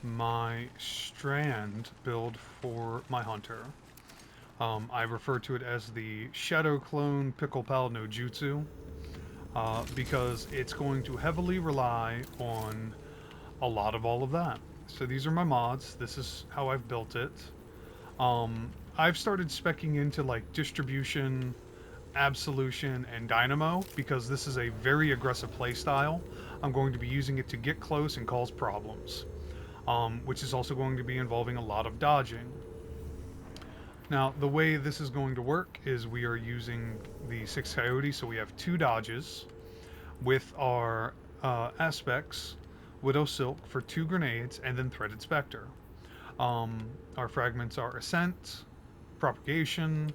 my strand build for my hunter. I refer to it as the Shadow Clone Pickle Pal no Jutsu, because it's going to heavily rely on a lot of all of that. So these are my mods. This is how I've built it. I've started specking into like distribution, absolution, and dynamo because this is a very aggressive playstyle. I'm going to be using it to get close and cause problems, which is also going to be involving a lot of dodging. Now, the way this is going to work is we are using the Six Coyote, so we have two dodges with our aspects, Widow Silk for two grenades, and then Threaded Spectre. Our fragments are Ascent, Propagation,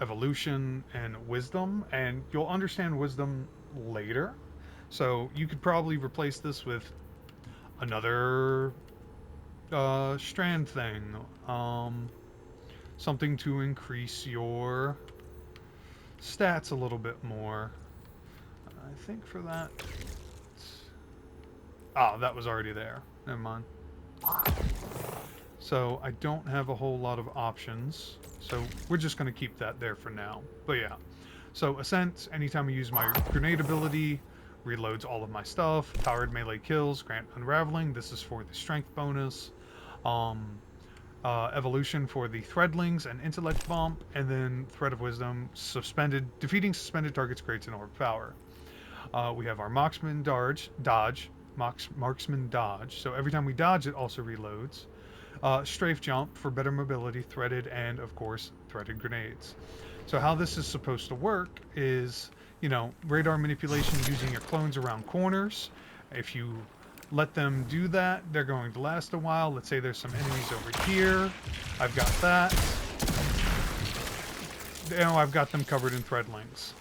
Evolution, and Wisdom, and you'll understand Wisdom later. So you could probably replace this with another strand thing. Something to increase your stats a little bit more. I think for that... Ah, that was already there. Never mind. So I don't have a whole lot of options. So we're just going to keep that there for now. But yeah. So Ascent, anytime I use my grenade ability, reloads all of my stuff. Powered melee kills, grant unraveling. This is for the strength bonus. Evolution for the Threadlings and Intellect Bump, and then Thread of Wisdom, defeating suspended targets creates an orb power. We have our Marksman Marksman Dodge, so every time we dodge it also reloads. Strafe Jump for better mobility, threaded, and of course, threaded grenades. So how this is supposed to work is, radar manipulation using your clones around corners. If you let them do that, they're going to last a while. Let's say there's some enemies over here. I've got that. I've got them covered in Threadlings.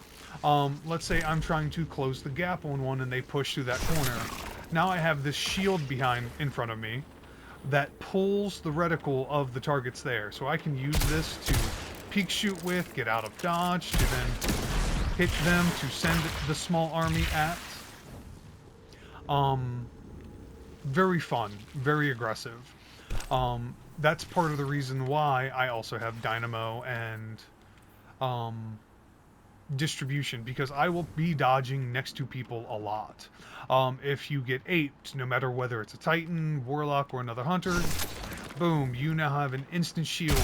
Let's say I'm trying to close the gap on one and they push through that corner. Now I have this shield in front of me that pulls the reticle of the targets there. So I can use this to peek shoot with, get out of dodge, to then hit them to send the small army at. Very fun, very aggressive. That's part of the reason why I also have Dynamo and distribution, because I will be dodging next to people a lot. If you get aped, no matter whether it's a Titan, Warlock, or another Hunter, boom, you now have an instant shield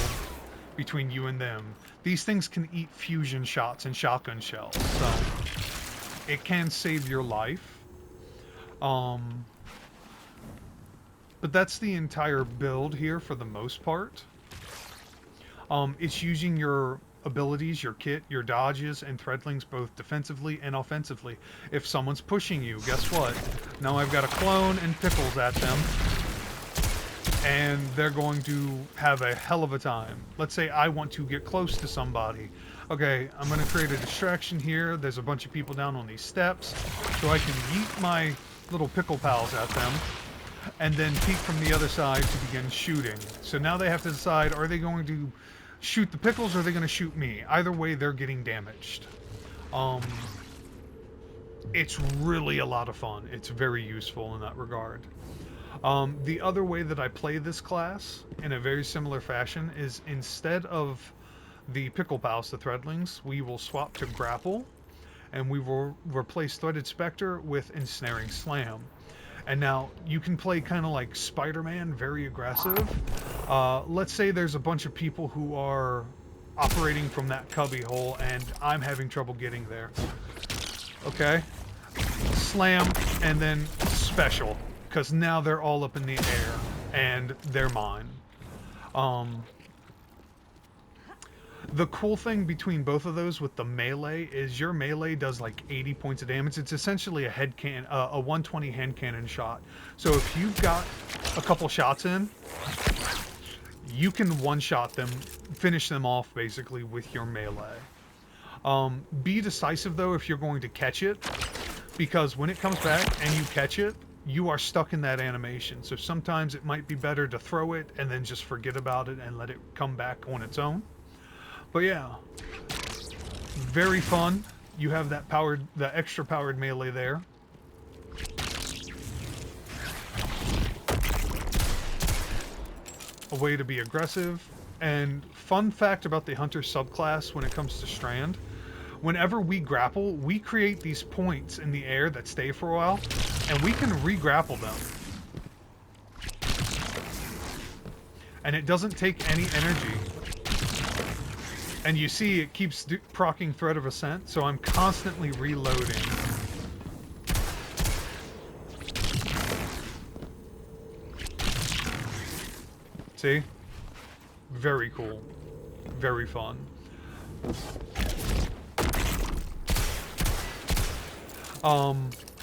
between you and them. These things can eat fusion shots and shotgun shells, so it can save your life. But that's the entire build here for the most part. It's using your abilities, your kit, your dodges, and Threadlings both defensively and offensively. If someone's pushing you, guess what? Now I've got a clone and Pickles at them, and they're going to have a hell of a time. Let's say I want to get close to somebody. Okay, I'm going to create a distraction here. There's a bunch of people down on these steps, so I can yeet my little Pickle Pals at them, and then peek from the other side to begin shooting. So now they have to decide, are they going to shoot the Pickles or are they going to shoot me? Either way, they're getting damaged. It's really a lot of fun. It's very useful in that regard. The other way that I play this class, in a very similar fashion, is instead of the Pickle Pals, the Threadlings, we will swap to Grapple, and we will replace Threaded Spectre with Ensnaring Slam. And now, you can play kind of like Spider-Man, very aggressive. Let's say there's a bunch of people who are operating from that cubby hole, and I'm having trouble getting there. Okay? Slam, and then Special, because now they're all up in the air, and they're mine. The cool thing between both of those with the melee is your melee does like 80 points of damage. It's essentially a a 120 hand cannon shot. So if you've got a couple shots in, you can one-shot them, finish them off basically with your melee. Be decisive though if you're going to catch it, because when it comes back and you catch it, you are stuck in that animation. So sometimes it might be better to throw it and then just forget about it and let it come back on its own. But yeah, very fun. You have that extra powered melee there. a way to be aggressive. And fun fact about the hunter subclass when it comes to Strand, whenever we grapple, we create these points in the air that stay for a while, and we can re-grapple them. And it doesn't take any energy. And you see it keeps proccing Threat of Ascent, so I'm constantly reloading. See? Very cool. Very fun.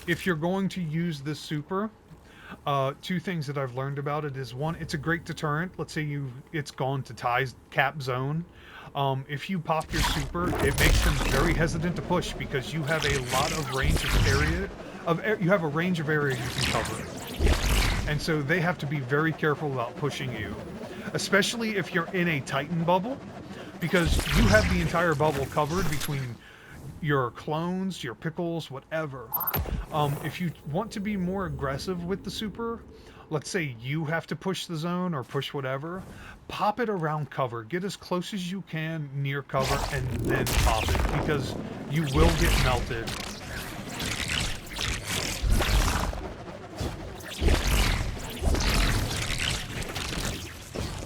If you're going to use this super, two things that I've learned about it is, one, it's a great deterrent. Let's say it's gone to Ty's cap zone. If you pop your super, it makes them very hesitant to push because you have a lot of range of area. You have a range of area you can cover, and so they have to be very careful about pushing you, especially if you're in a Titan bubble, because you have the entire bubble covered between your clones, your pickles, whatever. If you want to be more aggressive with the super, let's say you have to push the zone or push whatever, pop it around cover. Get as close as you can near cover and then pop it, because you will get melted.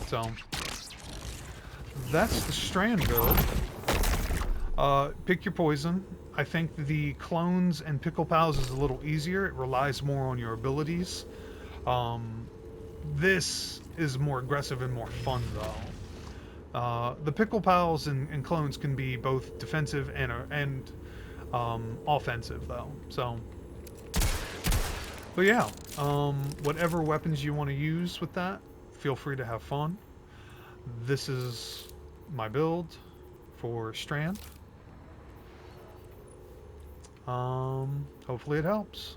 So, that's the Strand build. Pick your poison. I think the clones and pickle pals is a little easier. It relies more on your abilities. This is more aggressive and more fun, though. The pickle pals and clones can be both defensive and offensive, though. So, but yeah, whatever weapons you want to use with that, feel free to have fun. This is my build for Strand. Hopefully it helps.